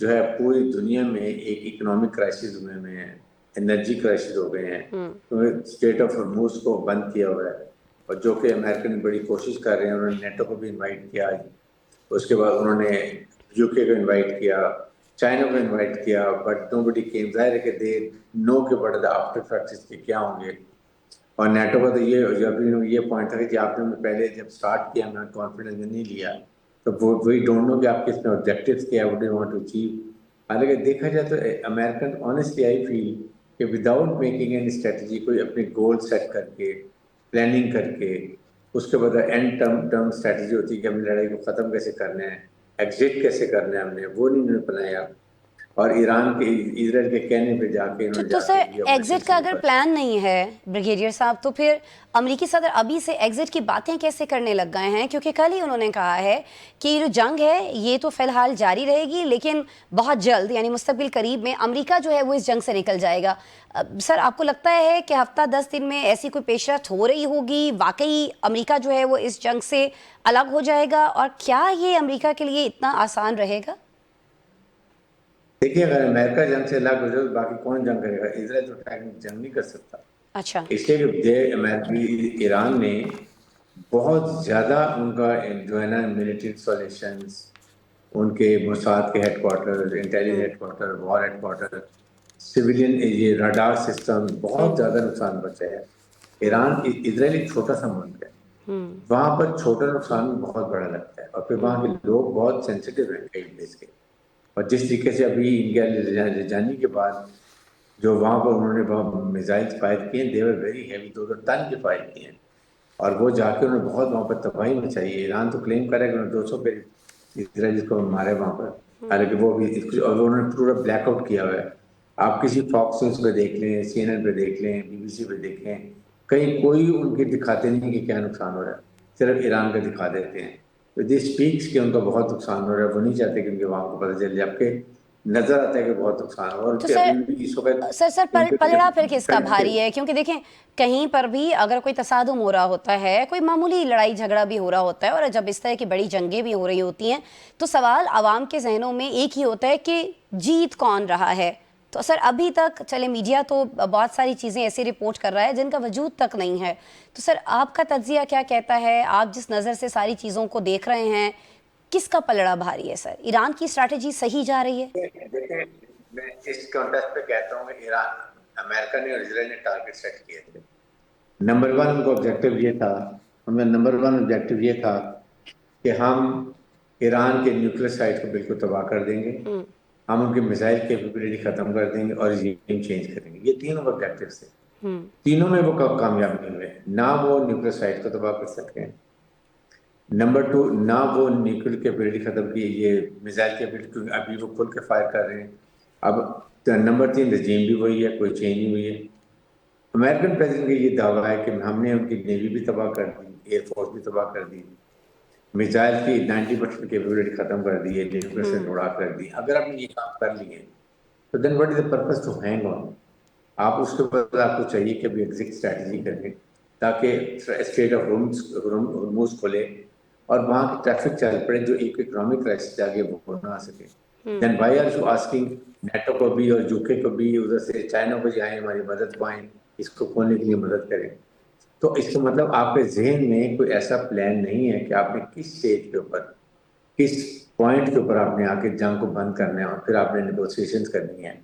جو ہے پوری دنیا میں ایک اکنامک کرائسس ہوئے ہوئے ہیں، انرجی کرائسس ہو گئے ہیں، تو اسٹریٹ آف ہرموز کو بند کیا ہوا ہے، اور جو کہ امریکن بڑی کوشش کر رہے ہیں. انہوں نے نیٹو کو بھی انوائٹ کیا، اس کے بعد انہوں نے یو کے کو انوائٹ کیا، چائنا کو انوائٹ کیا، بٹ نو بڈی کیم. ظاہر ہے کہ دے نو کے بڑے آفٹر فیکٹس کے کیا ہوں گے. اور نیٹو کا تو یہ پوائنٹ تھا کہ جی آپ نے پہلے جب اسٹارٹ کیا میں کانفیڈنس نہیں لیا، تو وہی ڈونٹ نو کہ آپ کے اس میں آبجیکٹیوز کیا ہے، what you want to achieve. حالانکہ دیکھا جائے تو امیرکن آنیسٹلی آئی فیل کہ وداؤٹ میکنگ این اسٹریٹجی، کوئی اپنے گول سیٹ کر کے پلاننگ کر کے اس کے بعد اینڈ ٹرم اسٹریٹجی ہوتی ہے کہ ہم نے لڑائی کو ختم کیسے کرنا ہے، ایگزٹ کیسے کرنا ہے، ہم نے وہ نہیں بنایا. اور ایران کے اسرائیل کے کہنے پہ جا کے انہوں نے تو جا سر کے یہ آپریشن ایگزٹ کا شروع اگر کر. پلان نہیں ہے بریگیڈیئر صاحب، تو پھر امریکی صدر ابھی سے ایگزٹ کی باتیں کیسے کرنے لگ گئے ہیں؟ کیونکہ کل ہی انہوں نے کہا ہے کہ یہ جو جنگ ہے یہ تو فی الحال جاری رہے گی، لیکن بہت جلد یعنی مستقبل قریب میں امریکہ جو ہے وہ اس جنگ سے نکل جائے گا. سر آپ کو لگتا ہے کہ ہفتہ 10 دن میں ایسی کوئی پیش رفت ہو رہی ہوگی، واقعی امریکہ جو ہے وہ اس جنگ سے الگ ہو جائے گا، اور کیا یہ امریکہ کے لیے اتنا آسان رہے گا؟ دیکھیے اگر امریکہ جنگ سے الگ ہو جائے تو باقی کون جنگ کرے گا؟ اسرائیل تو جنگ نہیں کر سکتا. اچھا. اس لیے کہ ایران نے بہت زیادہ ان کا جو ہے نا ملٹری انسٹالیشنز، ان کے موساد کے headquarter, intelligence headquarter, war headquarter, civilian یہ راڈار سسٹم، بہت زیادہ نقصان بچا ہے. ایران اسرائیل ایک چھوٹا سا ملک ہے، وہاں پر چھوٹا نقصان بہت بڑا لگتا ہے، اور پھر وہاں کے لوگ بہت سینسیٹیو ہیں کئی دیش کے. اور جس طریقے سے ابھی انڈیا لے جانے کے بعد جو وہاں پر انہوں نے میزائل فائر کیے ہیں، دیور ویری ہیوی، 200 ٹن کے فائر کیے ہیں، اور وہ جا کے انہوں نے بہت وہاں پر تباہی مچائی ہے. ایران تو کلیم کرے کہ انہوں نے 200 پہ اسرائیل کو مارے وہاں پر، حالانکہ وہ بھی اور انہوں نے پورا بلیک آؤٹ کیا ہوا ہے. آپ کسی فاکس نیوز پہ دیکھ لیں، سی این این پہ دیکھ لیں، بی بی سی پہ دیکھ لیں، کہیں کوئی ان کے دکھاتے نہیں کہ کیا نقصان ہو رہا ہے، صرف ایران کا دکھا دیتے ہیں. تو دس اسپیکس کہ ان کا بہت نقصان ہو رہا ہے، وہ نہیں چاہتے کہ ان کے وہاں کو پتہ چل جائے، جبکہ نظر آتا ہے کہ بہت نقصان ہو. اور تو کہ سر ابھی بھی اس وقت سر ان کے پلڑا پھر کس کا بھاری ہے؟ کیونکہ دیکھیں کہیں پر بھی اگر کوئی تصادم ہو رہا ہوتا ہے، کوئی معمولی لڑائی جھگڑا بھی ہو رہا ہوتا ہے، اور جب اس طرح کی بڑی جنگیں بھی ہو رہی ہوتی ہیں، تو سوال عوام کے ذہنوں میں ایک ہی ہوتا ہے کہ جیت کون رہا ہے. تو سر ابھی تک چلے میڈیا تو بہت ساری چیزیں ایسی رپورٹ کر رہا ہے جن کا وجود تک نہیں ہے. تو سر آپ کا تجزیہ کیا کہتا ہے؟ آپ جس نظر سے ساری چیزوں کو دیکھ رہے ہیں، کس کا پلڑا بھاری ہے؟ سر ایران کی اسٹریٹجی صحیح جا رہی ہے؟ دیکھیں، میں اس کانٹیکسٹ پہ کہتا ہوں کہ ایران، امریکہ نے اور اسرائیل نے ٹارگٹ سیٹ کیے تھے. نمبر 1 ان کو آبجیکٹیو یہ تھا، ان کا نمبر 1 آبجیکٹیو یہ تھا کہ ہم ایران کے نیوکلیئر سائٹ کو بالکل تباہ کر دیں گے، ہم ان کی میزائل کیپیبلٹی ختم کر دیں گے، اور ریجیم چینج کریں گے. یہ تینوں آبجیکٹیو تھے. تینوں میں وہ کامیاب نہیں ہوئے. نہ وہ نیوکلیئر سائٹ کو تباہ کر سکتے ہیں، نمبر 2 نہ وہ نیوکلیئر کیپیبلٹی ختم کی، یہ میزائل کیپیبلٹی، کیونکہ ابھی وہ کھل کے فائر کر رہے ہیں. اب نمبر 3 رجیم بھی وہی ہے، کوئی چینج نہیں ہوئی ہے. امریکن پریزیڈنٹ کا یہ دعویٰ ہے کہ ہم نے ان کی نیوی بھی تباہ کر دی، ایئر فورس بھی تباہ کر دی، میزائل کی 90% کیپیبلٹی ختم کر دی ہے، نیوکلیئر سے اڑا کر دی. اگر آپ نے یہ کام کر لیے تو then what is the purpose to hang on? آپ اس کے بعد آپ کو چاہیے کہ ابھی ایگزٹ اسٹریٹجی کریں تاکہ اسٹریٹ آف ہرموز کھلے اور وہاں کی ٹریفک چل پڑے، جو ایک اکنامک کرائسس آگے وہ نہ آ سکے. Then why are you asking NATO کو بھی اور یو کے کو بھی، ادھر سے چائنا کو جائیں ہماری مدد کو آئیں، اس کو کھولنے کے لیے مدد کریں. تو اس کا مطلب آپ کے ذہن میں کوئی ایسا پلان نہیں ہے کہ آپ نے کس اسٹیج کے اوپر، کس پوائنٹ کے اوپر آپ نے آ کے جنگ کو بند کرنا ہے، اور پھر آپ نے نیگوسیشنز کرنی ہے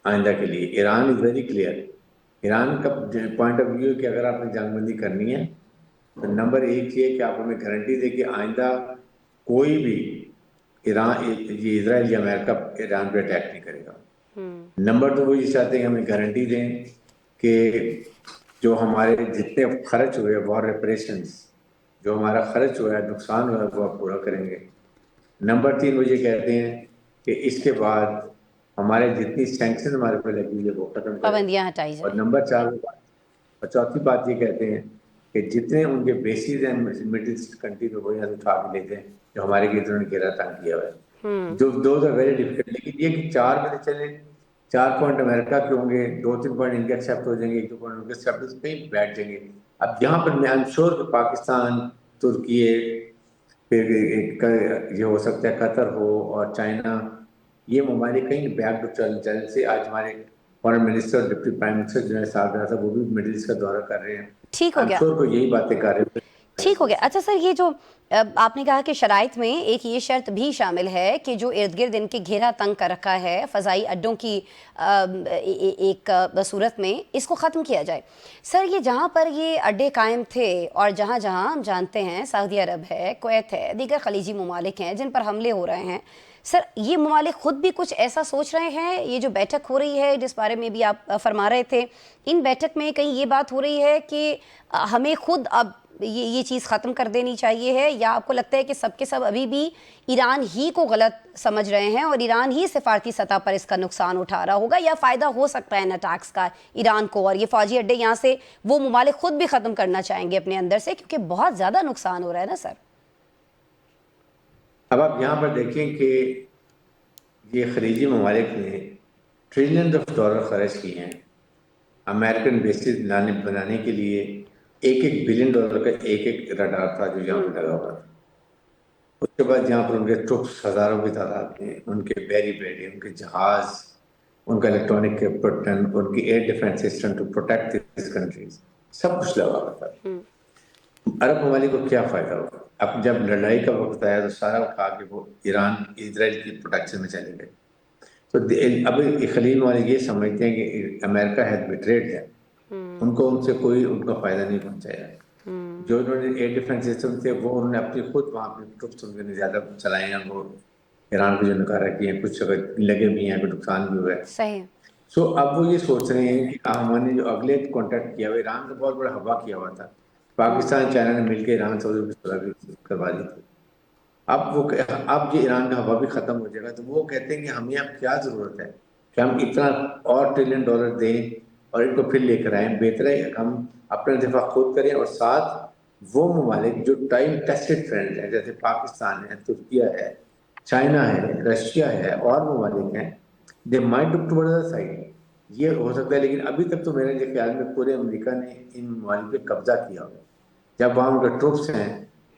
آئندہ کے لیے. Iran is very clear. Iran کا پوائنٹ آف ویو ہے کہ اگر آپ نے جنگ بندی کرنی ہے تو نمبر 1 یہ کہ آپ ہمیں گارنٹی دے کہ آئندہ کوئی بھی ایران، یہ اسرائیل یا امریکہ ایران پہ اٹیک نہیں کرے گا. نمبر 2 وہ یہ چاہتے ہیں کہ ہمیں گارنٹی دیں کہ جو ہمارے جتنے خرچ ہوئے وار ریپریشنز، جو ہمارا خرچ ہوا ہے، نقصان ہوا ہے، وہ آپ پورا کریں گے. نمبر 3 وہ یہ کہتے ہیں کہ اس کے بعد ہمارے جتنی سینکشن ہمارے پہ لگی ہوئی ہے وہ ختم کریں. پابندیاں ہٹائی اور جائیں. نمبر 4 اور چوتھی بات یہ کہتے ہیں کہ جتنے ان کے بیسز ہیں مڈل ایسٹ کنٹری میں، وہ یہاں سے اٹھا کے لیتے ہیں جو ہمارے گھروں نے گھیرا تنگ کیا ہوا ہے. جو دوز آر ویری ڈیفیکلٹ. لیکن یہ کہ 4 میں سے چلیں، 4 پوائنٹ امریکہ کے ہوں گے، 2-3 پوائنٹ ان کے ایکسیپٹ ہو جائیں گے، 1-2 پوائنٹ ان کے ایکسیپٹ پہ بیٹھ جائیں گے. اب یہاں پر میں ایم شور کہ پاکستان، ترکی، پھر یہ ہو سکتا ہے قطر ہو اور چائنا یہ ممالک کہیں بیک ٹو چل سے آج ہمارے foreign minister deputy prime minister جو ہے صاحب وہ بھی مڈل ایسٹ کا دورہ کر رہے ہیں. ٹھیک ہو گیا, کو یہی باتیں کر رہے ہیں. ٹھیک ہو گیا. اچھا سر, یہ جو آپ نے کہا کہ شرائط میں ایک یہ شرط بھی شامل ہے کہ جو ارد گرد ان کے گھیرا تنگ کر رکھا ہے فضائی اڈوں کی ایک صورت میں, اس کو ختم کیا جائے. سر یہ جہاں پر یہ اڈے قائم تھے اور جہاں جہاں ہم جانتے ہیں سعودی عرب ہے, کویت ہے, دیگر خلیجی ممالک ہیں جن پر حملے ہو رہے ہیں, سر یہ ممالک خود بھی کچھ ایسا سوچ رہے ہیں؟ یہ جو بیٹھک ہو رہی ہے جس بارے میں بھی آپ فرما رہے تھے, ان بیٹھک میں کہیں یہ بات ہو رہی ہے کہ ہمیں خود اب یہ چیز ختم کر دینی چاہیے ہے, یا آپ کو لگتا ہے کہ سب کے سب ابھی بھی ایران ہی کو غلط سمجھ رہے ہیں اور ایران ہی سفارتی سطح پر اس کا نقصان اٹھا رہا ہوگا, یا فائدہ ہو سکتا ہے ان اٹیکس کا ایران کو, اور یہ فوجی اڈے یہاں سے وہ ممالک خود بھی ختم کرنا چاہیں گے اپنے اندر سے, کیونکہ بہت زیادہ نقصان ہو رہا ہے نا سر؟ اب آپ یہاں پر دیکھیں کہ یہ خلیجی ممالک نے ٹریلین آف ڈالر خرچ کیے ہیں امریکن بیسز بنانے کے لیے. $1 بلین کا ایک رڈار تھا جو یہاں پہ لگا ہوا تھا. اس کے بعد یہاں پر ان کے ٹروپس ہزاروں کی تعداد میں, ان کے بیری بیڈے, ان کے جہاز, ان کا الیکٹرانک ایکوپمنٹ, ان کی air defence system to protect these countries, سب کچھ لگا ہوا تھا. عرب ممالک کو کیا فائدہ ہوگا؟ اب جب لڑائی کا وقت آیا تو سارا اٹھا کے وہ ایران اسرائیل کی پروٹیکشن میں چلے گئے. تو اب خلیج ممالک یہ سمجھتے ہیں کہ امریکہ ہیز بیٹریڈ ہے, ان کو ان سے کوئی ان کا فائدہ نہیں پہنچایا. جو انہوں نے ایئر ڈیفینس سسٹم تھے وہ انہوں نے اپنی خود وہاں پہ ٹروپس ان کے زیادہ چلائے ہیں, وہ ایران کو جو نکارہ کیے ہیں, کچھ لگے بھی ہیں, کوئی نقصان بھی ہوا ہے. صحیح. سو اب وہ یہ سوچ رہے ہیں کہ ہم نے جو اگلے کانٹیکٹ کیا ہوا, ایران کا بہت بڑا ہوا کیا ہوا تھا, پاکستان چائنا نے مل کے ایران سے کروا دی تھی. اب یہ ایران کا ہوا بھی ختم ہو جائے گا تو وہ کہتے ہیں کہ ہمیں اب کیا ضرورت ہے کہ ہم اتنا اور $1 ٹریلین دیں اور ان کو پھر لے کر آئیں. بہتر ہے ہم اپنا دفاع خود کریں, اور ساتھ وہ ممالک جو ٹائم ٹیسٹڈ فرینڈ ہیں جیسے پاکستان ہے, ترکیہ ہے, چائنا ہے, رشیا ہے, اور ممالک ہیں, they might look toward the side. یہ ہو سکتا ہے, لیکن ابھی تک تو میرے خیال میں پورے امریکہ نے ان ممالک پہ قبضہ کیا ہوا. جب وہاں ان کے ٹروپس ہیں,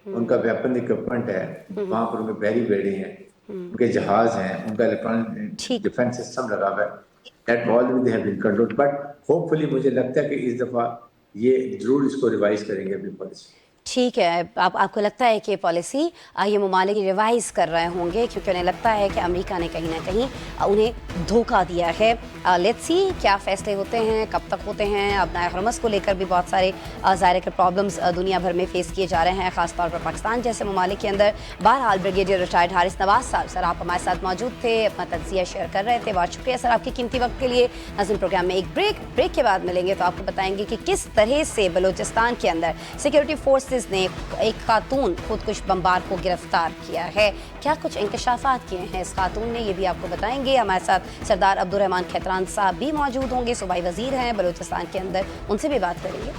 ان کا ویپن اکوپمنٹ ہے, وہاں پر ان کے بیری بیڑے ہیں, ان کے جہاز ہیں, ان کا الیکٹرانک ڈیفینس سسٹم لگا ہوا ہے, that all they have been controlled. But hopefully مجھے لگتا ہے کہ اس دفعہ یہ ضرور اس کو ریوائز کریں گے اپنی پالیسی. ٹھیک ہے, آپ کو لگتا ہے کہ پالیسی یہ ممالک ریوائز کر رہے ہوں گے کیونکہ انہیں لگتا ہے کہ امریکہ نے کہیں نہ کہیں انہیں دھوکہ دیا ہے. لیٹس سی کیا فیصلے ہوتے ہیں, کب تک ہوتے ہیں. اب نئے حرمس کو لے کر بھی بہت سارے ظاہر کے پرابلمس دنیا بھر میں فیس کیے جا رہے ہیں, خاص طور پر پاکستان جیسے ممالک کے اندر. بہرحال بریگیڈیئر ریٹائرڈ حارث نواز صاحب, سر آپ ہمارے ساتھ موجود تھے, اپنا تجزیہ شیئر کر رہے تھے, بہت شکریہ سر آپ کی قیمتی وقت کے لیے. ناظرین پروگرام میں ایک بریک کے بعد ملیں گے تو آپ کو بتائیں گے کہ کس طرح سے بلوچستان کے اندر سیکیورٹی فورسز نے ایک خاتون خودکش بمبار کو گرفتار کیا ہے. کیا کچھ انکشافات کیے ہیں اس خاتون نے, یہ بھی آپ کو بتائیں گے. ہمارے ساتھ سردار عبدالرحمان کھیتران صاحب بھی موجود ہوں گے, صوبائی وزیر ہیں بلوچستان کے اندر, ان سے بھی بات کریں گے.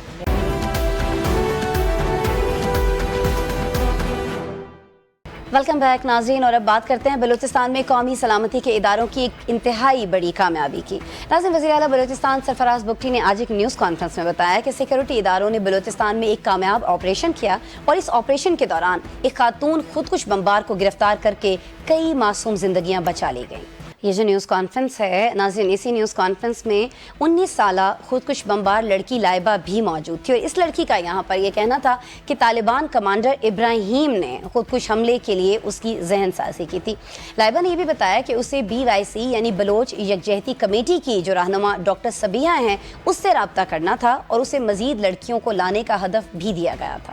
ویلکم بیک ناظرین, اور اب بات کرتے ہیں بلوچستان میں قومی سلامتی کے اداروں کی ایک انتہائی بڑی کامیابی کی. ناظرین, وزیر اعلیٰ بلوچستان سرفراز بگٹی نے آج ایک نیوز کانفرنس میں بتایا کہ سیکیورٹی اداروں نے بلوچستان میں ایک کامیاب آپریشن کیا اور اس آپریشن کے دوران ایک خاتون خودکش بمبار کو گرفتار کر کے کئی معصوم زندگیاں بچا لی گئیں. یہ جو نیوز کانفرنس ہے ناظرین, اسی نیوز کانفرنس میں 19 سالہ خودکش بمبار لڑکی لائبہ بھی موجود تھی, اور اس لڑکی کا یہاں پر یہ کہنا تھا کہ طالبان کمانڈر ابراہیم نے خودکش حملے کے لیے اس کی ذہن سازی کی تھی. لائبہ نے یہ بھی بتایا کہ اسے BYC یعنی بلوچ یکجہتی کمیٹی کی جو رہنما ڈاکٹر صبیحہ ہیں اس سے رابطہ کرنا تھا, اور اسے مزید لڑکیوں کو لانے کا ہدف بھی دیا گیا تھا.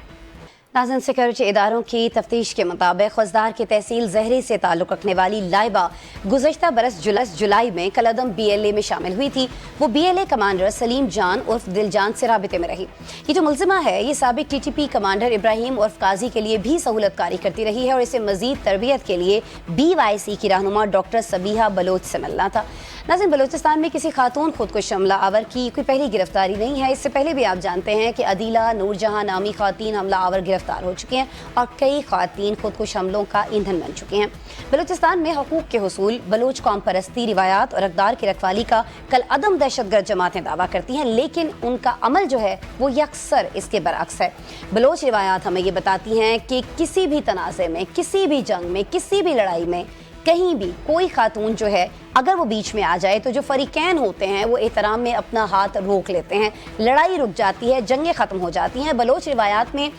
ناظرین, سیکیورٹی اداروں کی تفتیش کے مطابق خضدار کی تحصیل زہری سے تعلق رکھنے والی لائبہ گزشتہ برس جولائی میں کلعدم BLA میں شامل ہوئی تھی. وہ BLA کمانڈر سلیم جان عرف دل جان سے رابطے میں رہی. یہ جو ملزمہ ہے یہ سابق TTP کمانڈر ابراہیم عرف قاضی کے لیے بھی سہولت کاری کرتی رہی ہے, اور اسے مزید تربیت کے لیے BYC کی رہنما ڈاکٹر صبیحہ بلوچ سے ملنا تھا. ناظرین, بلوچستان میں کسی خاتون خودکش حملہ آور کی کوئی پہلی گرفتاری نہیں ہے. اس سے پہلے بھی آپ جانتے ہیں کہ عدیلہ نور جہاں نامی خواتین حملہ آور گرفتار ہو چکی ہیں اور کئی خواتین خودکش حملوں کا ایندھن بن چکی ہیں. بلوچستان میں حقوق کے حصول, بلوچ قوم پرستی روایات اور اقدار کی رکھوالی کا کالعدم دہشت گرد جماعتیں دعویٰ کرتی ہیں, لیکن ان کا عمل جو ہے وہ یکسر اس کے برعکس ہے. بلوچ روایات ہمیں یہ بتاتی ہیں کہ کسی بھی تنازع میں, کسی بھی جنگ میں, کسی بھی لڑائی میں کہیں بھی کوئی خاتون جو ہے اگر وہ بیچ میں آ جائے تو جو فریقین ہوتے ہیں وہ احترام میں اپنا ہاتھ روک لیتے ہیں, لڑائی رک جاتی ہے, جنگیں ختم ہو جاتی ہیں. بلوچ روایات میں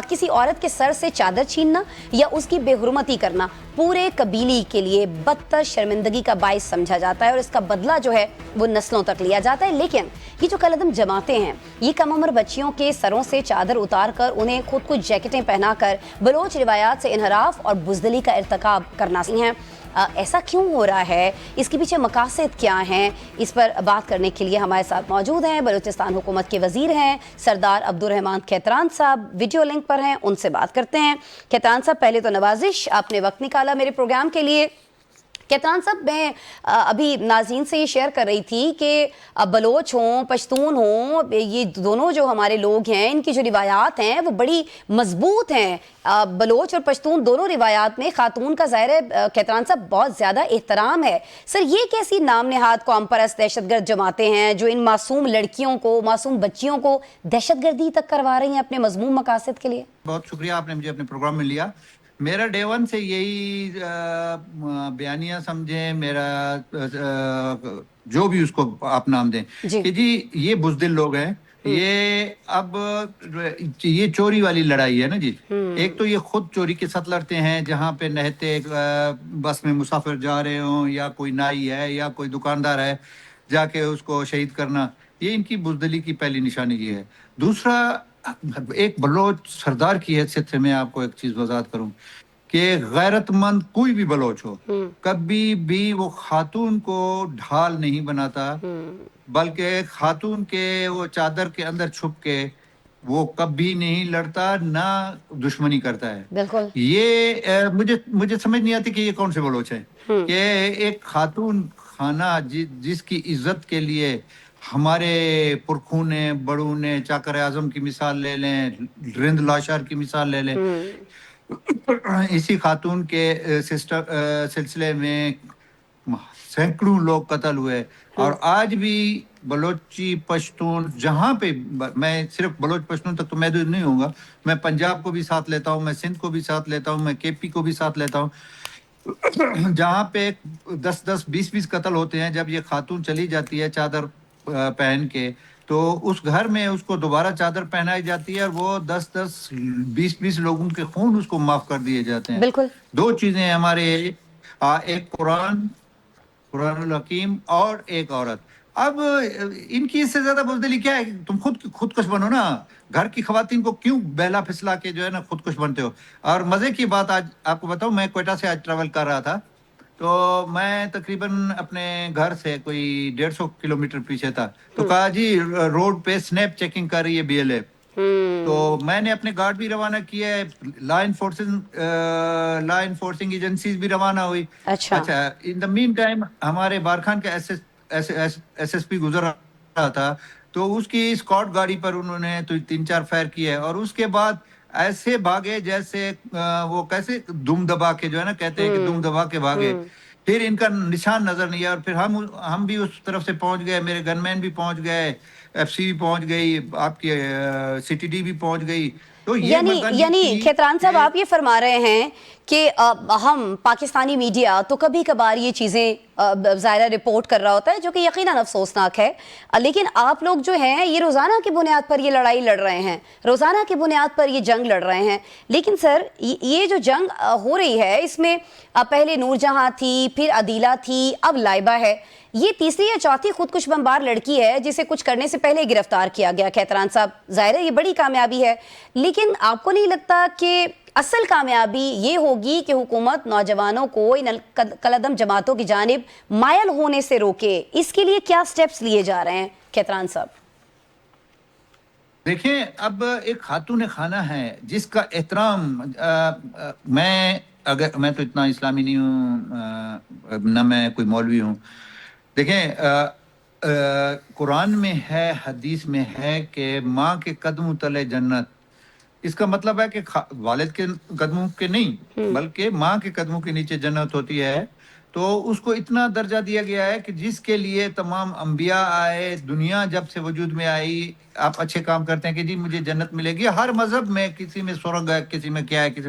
کسی عورت کے سر سے چادر چھیننا یا اس کی بے حرمتی کرنا پورے قبیلے کے لیے بدتر شرمندگی کا باعث سمجھا جاتا ہے, اور اس کا بدلہ جو ہے وہ نسلوں تک لیا جاتا ہے. لیکن یہ جو کالعدم جماعتیں ہیں یہ کم عمر بچیوں کے سروں سے چادر اتار کر انہیں خود کو جیکٹیں پہنا کر بلوچ روایات سے انحراف اور بزدلی کا ارتکاب کرنا سی ہیں. ایسا کیوں ہو رہا ہے, اس کے پیچھے مقاصد کیا ہیں؟ اس پر بات کرنے کے لیے ہمارے ساتھ موجود ہیں بلوچستان حکومت کے وزیر ہیں سردار عبدالرحمان کھیتران صاحب, ویڈیو لنک پر ہیں, ان سے بات کرتے ہیں. کھیتران صاحب, پہلے تو نوازش, آپ نے وقت نکالا میرے پروگرام کے لیے. کھیتران صاحب, میں ابھی ناظرین سے یہ شیئر کر رہی تھی کہ بلوچ ہوں, پشتون ہوں, یہ دونوں جو ہمارے لوگ ہیں ان کی جو روایات ہیں وہ بڑی مضبوط ہیں. بلوچ اور پشتون دونوں روایات میں خاتون کا ظاہر ہے کھیتران صاحب بہت زیادہ احترام ہے. سر, یہ کیسی نام نہاد قوم پرست دہشت گرد جماعتیں ہیں جو ان معصوم لڑکیوں کو, معصوم بچیوں کو دہشت گردی تک کروا رہی ہیں اپنے مذموم مقاصد کے لیے؟ بہت شکریہ, آپ نے مجھے اپنے پروگرام میں لیا. میرا ڈے ون سے یہی بیانیہ سمجھیں, میرا جو بھی اس کو آپ نام دیں کہ جی یہ بزدل لوگ ہیں. یہ اب یہ چوری والی لڑائی ہے نا جی. ایک تو یہ خود چوری کے ساتھ لڑتے ہیں, جہاں پہ نہتے بس میں مسافر جا رہے ہوں, یا کوئی نائی ہے یا کوئی دکاندار ہے, جا کے اس کو شہید کرنا, یہ ان کی بزدلی کی پہلی نشانی یہ ہے. دوسرا, ایک بلوچ سردار کی حیثیت سے میں آپ کو ایک چیز وضاحت کروں کہ غیرت مند کوئی بھی بلوچ ہو کبھی بھی وہ خاتون کو ڈھال نہیں بناتا, بلکہ خاتون کے وہ چادر کے اندر چھپ کے وہ کبھی نہیں لڑتا, نہ دشمنی کرتا ہے. بالکل. یہ مجھے سمجھ نہیں آتی کہ یہ کون سے بلوچ ہیں کہ ایک خاتون خانہ جس کی عزت کے لیے ہمارے پرخون بڑوں نے, چاکر اعظم کی مثال لے لیں, رند لاشار کی مثال لے لیں, اسی خاتون کے سلسلے میں سینکڑوں لوگ قتل ہوئے. اور آج بھی بلوچی پشتون جہاں پہ, میں صرف بلوچ پشتون تک تو محدود نہیں ہوں گا, میں پنجاب کو بھی ساتھ لیتا ہوں, میں سندھ کو بھی ساتھ لیتا ہوں, میں کے پی کو بھی ساتھ لیتا ہوں, جہاں پہ 10-20 قتل ہوتے ہیں. جب یہ خاتون چلی جاتی ہے چادر پہن کے, تو اس گھر میں اس کو دوبارہ چادر پہنائی جاتی ہے, اور وہ 10-20 لوگوں کے خون اس کو معاف کر دیے جاتے ہیں. بالکل. دو چیزیں ہمارے, ایک قرآن الحکیم اور ایک عورت. اب ان کی اس سے زیادہ بزدلی کیا ہے؟ تم خودکش بنو نا. گھر کی خواتین کو کیوں بہلا پھسلا کے جو ہے نا خودکش بنتے ہو؟ اور مزے کی بات آج آپ کو بتاؤں, میں کوئٹہ سے آج ٹریول کر رہا تھا, تو میں تقریباً اپنے گھر سے کوئی 150 کلومیٹر پیچھے تھا, تو کہا جی روڈ پہ سنیپ چیکنگ کر رہی ہے BLF. تو میں نے اپنے گارڈ بھی روانہ کیا ہے, لا انفورسنگ ایجنسیز بھی روانہ ہوئی. اچھا, ان دا مین ٹائم ہمارے بارکھان کا ایس پی گزر رہا تھا, تو اس کی اسکاٹ گاڑی پر انہوں نے 3-4 فائر کیے, اور اس کے بعد ایسے بھاگے جیسے وہ کیسے دم دبا کے جو ہے نا, کہتے ہیں کہ دم دبا کے بھاگے. پھر ان کا نشان نظر نہیں آیا, اور پھر ہم بھی اس طرف سے پہنچ گئے, میرے گن مین بھی پہنچ گئے, FC بھی پہنچ گئی, آپ کی CTD بھی پہنچ گئی. تو یعنی کھیتران صاحب, آپ یہ فرما رہے ہیں کہ ہم پاکستانی میڈیا تو کبھی کبھار یہ چیزیں ظاہرہ رپورٹ کر رہا ہوتا ہے جو کہ یقیناً افسوسناک ہے, لیکن آپ لوگ جو ہیں یہ روزانہ کی بنیاد پر یہ لڑائی لڑ رہے ہیں, روزانہ کی بنیاد پر یہ جنگ لڑ رہے ہیں. لیکن سر, یہ جو جنگ ہو رہی ہے اس میں پہلے نور جہاں تھی, پھر عدیلہ تھی, اب لائبہ ہے, یہ تیسری یا چوتھی خودکش بمبار لڑکی ہے جسے کچھ کرنے سے پہلے گرفتار کیا گیا. کھیتران صاحب, ظاہر ہے یہ بڑی کامیابی ہے, لیکن آپ کو نہیں لگتا کہ اصل کامیابی یہ ہوگی کہ حکومت نوجوانوں کو ان کالعدم جماعتوں کی جانب مائل ہونے سے روکے؟ اس کے لیے کیا سٹیپس لیے جا رہے ہیں کھیتران صاحب؟ دیکھیں, اب ایک خاتون خانہ ہے جس کا احترام, میں تو اتنا اسلامی نہیں ہوں, نہ میں کوئی مولوی ہوں. دیکھیں, قرآن میں ہے, حدیث میں ہے کہ ماں کے قدموں تلے جنت. اس کا مطلب ہے کہ والد کے قدموں کے نہیں بلکہ ماں کے قدموں کے نیچے جنت ہوتی ہے. تو اس کو اتنا درجہ دیا گیا ہے کہ جس کے لیے تمام انبیاء آئے, دنیا جب سے وجود میں آئی, آپ اچھے کام کرتے ہیں کہ جی مجھے جنت ملے گی. ہر مذہب میں کسی میں سورگ ہے, کسی میں کیا ہے, کسی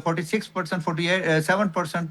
46%, 47%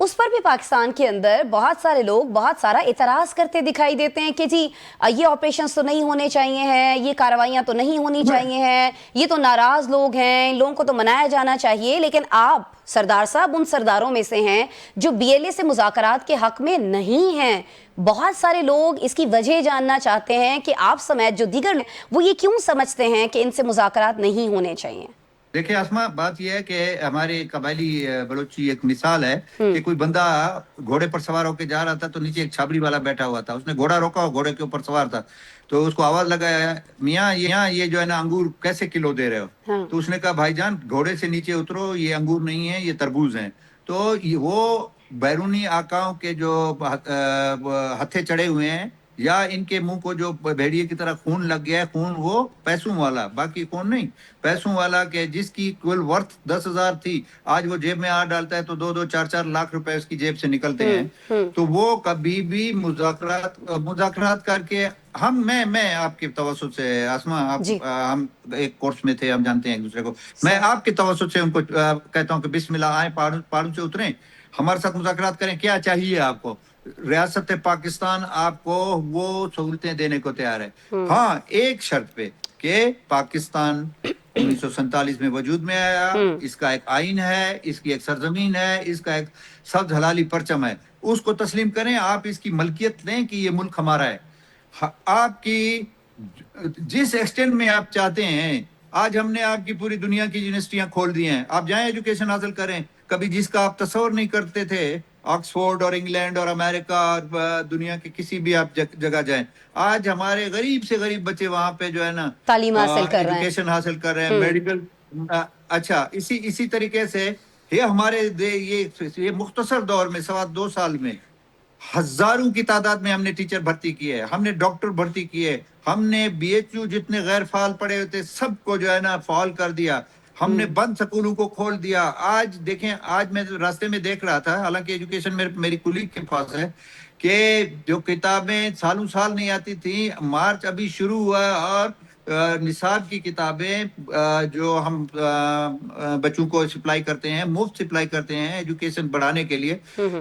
اس پر بھی پاکستان کے اندر بہت سارے لوگ بہت سارا اعتراض کرتے دکھائی دیتے ہیں کہ جی یہ آپریشنز تو نہیں ہونے چاہیے ہیں, یہ کارروائیاں تو نہیں ہونی چاہیے ہیں, یہ تو ناراض لوگ ہیں, لوگوں کو تو منایا جانا چاہیے. لیکن آپ سردار صاحب ان سرداروں میں سے ہیں جو بی ایل اے سے مذاکرات کے حق میں نہیں ہیں. بہت سارے لوگ اس کی وجہ جاننا چاہتے ہیں کہ آپ سمیت جو دیگر وہ یہ کیوں سمجھتے ہیں کہ ان سے مذاکرات نہیں ہونے چاہیے. دیکھیں اسما, بات یہ ہے کہ ہمارے قبائلی بلوچی ایک مثال ہے کہ کوئی بندہ گھوڑے پر سوار ہو کے جا رہا تھا تو نیچے ایک چھابڑی والا بیٹھا ہوا تھا, اس نے گھوڑا روکا اور گھوڑے کے اوپر سوار تھا تو اس کو آواز لگایا, میاں یہ جو ہے نا انگور کیسے کلو دے رہے ہو؟ تو اس نے کہا بھائی جان گھوڑے سے نیچے اترو, یہ انگور نہیں ہیں, یہ تربوز ہیں. تو وہ بیرونی آقاؤں کے جو ہتھے چڑھے ہوئے ہیں یا ان کے منہ کو جو بھیڑیے کی طرح خون لگ گیا ہے, خون وہ پیسوں والا, باقی خون نہیں, پیسوں والا, کہ جس کی کل ورتھ 10,000 تھی آج وہ جیب میں ہاتھ ڈالتا ہے تو 2-4 لاکھ روپے اس کی جیب سے نکلتے ہیں. تو وہ کبھی بھی مذاکرات کر کے میں آپ کے توسط سے اسما, ہم ایک کورس میں تھے, ہم جانتے ہیں ایک دوسرے کو, میں آپ کے توسط سے ان کو کہتا ہوں کہ بسم اللہ آئیں, پہاڑوں سے اتریں, ہمارے ساتھ مذاکرات کریں, کیا چاہیے آپ کو. ریاست پاکستان آپ کو وہ سہولتیں دینے کو تیار ہے. ہاں ایک شرط پہ کہ پاکستان 1947 میں وجود میں آیا, اس کا ایک آئین ہے, اس کی ایک سرزمین ہے, اس کا ایک سبز حلالی پرچم ہے, اس کو تسلیم کریں, آپ اس کی ملکیت لیں کہ یہ ملک ہمارا ہے. آپ کی جس ایکسٹینٹ میں آپ چاہتے ہیں, آج ہم نے آپ کی پوری دنیا کی یونیورسٹیاں کھول دی ہیں, آپ جائیں ایجوکیشن حاصل کریں. کبھی جس کا آپ تصور نہیں کرتے تھے, آکسفورڈ اور انگلینڈ اور امریکہ اور دنیا کے کسی بھی آپ جگہ جائیں, آج ہمارے غریب سے غریب بچے وہاں پہ جو ہے نا تعلیم حاصل کر رہے ہیں, ایجوکیشن حاصل کر رہے ہیں, میڈیکل. اچھا, اسی طریقے سے یہ ہمارے یہ مختصر دور میں 2.25 سال میں ہزاروں کی تعداد میں ہم نے ٹیچر بھرتی کیے, ہم نے ڈاکٹر بھرتی کیے, ہم نے BHU جتنے غیر فعال پڑے ہوتے سب کو جو ہے نا فعال کر دیا, ہم نے بند سکولوں کو کھول دیا. آج دیکھیں, آج میں راستے میں دیکھ رہا تھا, حالانکہ ایجوکیشن میری کولیگ کے پاس ہے, کہ جو کتابیں سالوں سال نہیں آتی تھیں, مارچ ابھی شروع ہوا اور نصاب کی کتابیں جو ہم بچوں کو سپلائی کرتے ہیں, مفت سپلائی کرتے ہیں ایجوکیشن بڑھانے کے لیے,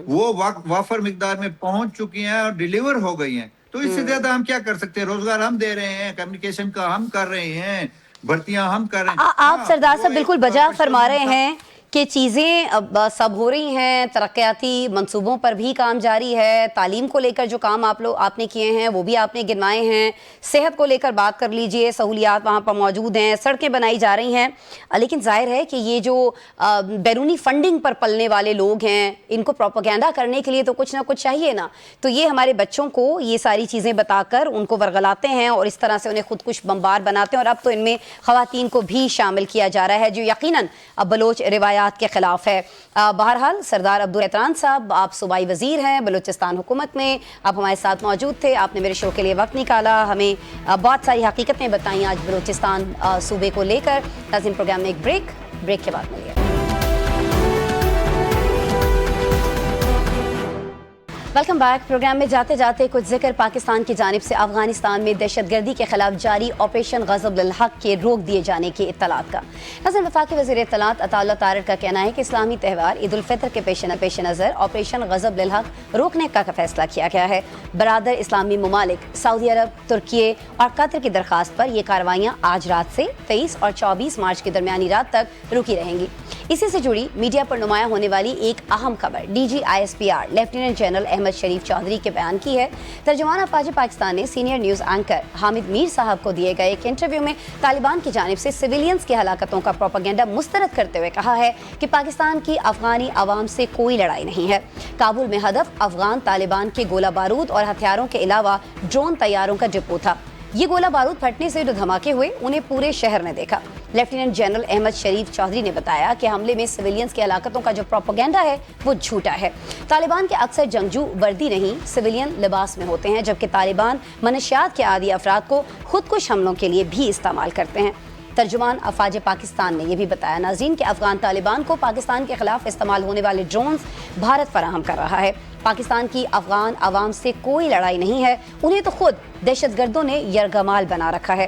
وہ وافر مقدار میں پہنچ چکی ہیں اور ڈیلیور ہو گئی ہیں. تو اس سے زیادہ ہم کیا کر سکتے ہیں؟ روزگار ہم دے رہے ہیں, کمیونیکیشن کا ہم کر رہے ہیں, بھرتیاں ہم کر رہے ہیں. آپ سردار صاحب بالکل بجا فرما رہے ہیں کہ چیزیں اب سب ہو رہی ہیں, ترقیاتی منصوبوں پر بھی کام جاری ہے, تعلیم کو لے کر جو کام آپ نے کیے ہیں وہ بھی آپ نے گنوائے ہیں, صحت کو لے کر بات کر لیجئے, سہولیات وہاں پر موجود ہیں, سڑکیں بنائی جا رہی ہیں. لیکن ظاہر ہے کہ یہ جو بیرونی فنڈنگ پر پلنے والے لوگ ہیں, ان کو پروپیگنڈا کرنے کے لیے تو کچھ نہ کچھ چاہیے نا. تو یہ ہمارے بچوں کو یہ ساری چیزیں بتا کر ان کو ورغلاتے ہیں اور اس طرح سے انہیں خودکش بمبار بناتے ہیں, اور اب تو ان میں خواتین کو بھی شامل کیا جا رہا ہے جو یقیناً بلوچ روایات کے خلاف ہے. بہرحال سردار عبدالرحمان صاحب, آپ صوبائی وزیر ہیں بلوچستان حکومت میں, آپ ہمارے ساتھ موجود تھے, آپ نے میرے شو کے لیے وقت نکالا, ہمیں بہت ساری حقیقتیں بتائیں آج بلوچستان صوبے کو لے کر. ناظرین پروگرام میں ایک بریک کے بعد ملیے. Welcome back. پروگرام میں جاتے جاتے کچھ ذکر پاکستان کی جانب سے افغانستان میں دہشت گردی کے خلاف جاری آپریشن غضب للحق کے روک دیے جانے کی اطلاعات کا. ناظرین, وفاقی وزیر اطلاعات عطا اللہ طارق کا کہنا ہے کہ اسلامی تہوار عید الفطر کے پیش نظر آپریشن غضب للحق روکنے کا فیصلہ کیا گیا ہے. برادر اسلامی ممالک سعودی عرب, ترکیے اور قطر کی درخواست پر یہ کارروائیاں آج رات سے 23 اور 24 مارچ کی درمیانی رات تک رکی رہیں گی. اسی سے جڑی میڈیا پر نمایاں ہونے والی ایک اہم خبر DG ISPR lieutenant general Ahmed Sharif Chaudhry کے بیان کی ہے. ترجمان افواج پاکستان نے senior news anchor Hamid Mir صاحب کو دیے گئے ایک انٹرویو میں طالبان کی جانب سے سویلینز کی ہلاکتوں کا پروپیگنڈا مسترد کرتے ہوئے کہا ہے کہ پاکستان کی افغانی عوام سے کوئی لڑائی نہیں ہے. کابل میں ہدف افغان طالبان کے گولہ بارود اور ہتھیاروں کے علاوہ ڈرون طیاروں کا ڈپو تھا. یہ گولہ بارود پھٹنے سے جو دھماکے ہوئے انہیں پورے شہر نے دیکھا. لیفٹیننٹ جنرل احمد شریف چودھری نے بتایا کہ حملے میں سویلینز کی ہلاکتوں کا جو پروپیگنڈا ہے وہ جھوٹا ہے. طالبان کے اکثر جنگجو وردی نہیں سویلین لباس میں ہوتے ہیں, جبکہ طالبان منشیات کے عادی افراد کو خودکش حملوں کے لیے بھی استعمال کرتے ہیں. ترجمان افواج پاکستان نے یہ بھی بتایا ناظرین کہ افغان طالبان کو پاکستان کے خلاف استعمال ہونے والے ڈرونز بھارت فراہم کر رہا ہے. پاکستان کی افغان عوام سے کوئی لڑائی نہیں ہے, انہیں تو خود دہشت گردوں نے یرغمال بنا رکھا ہے.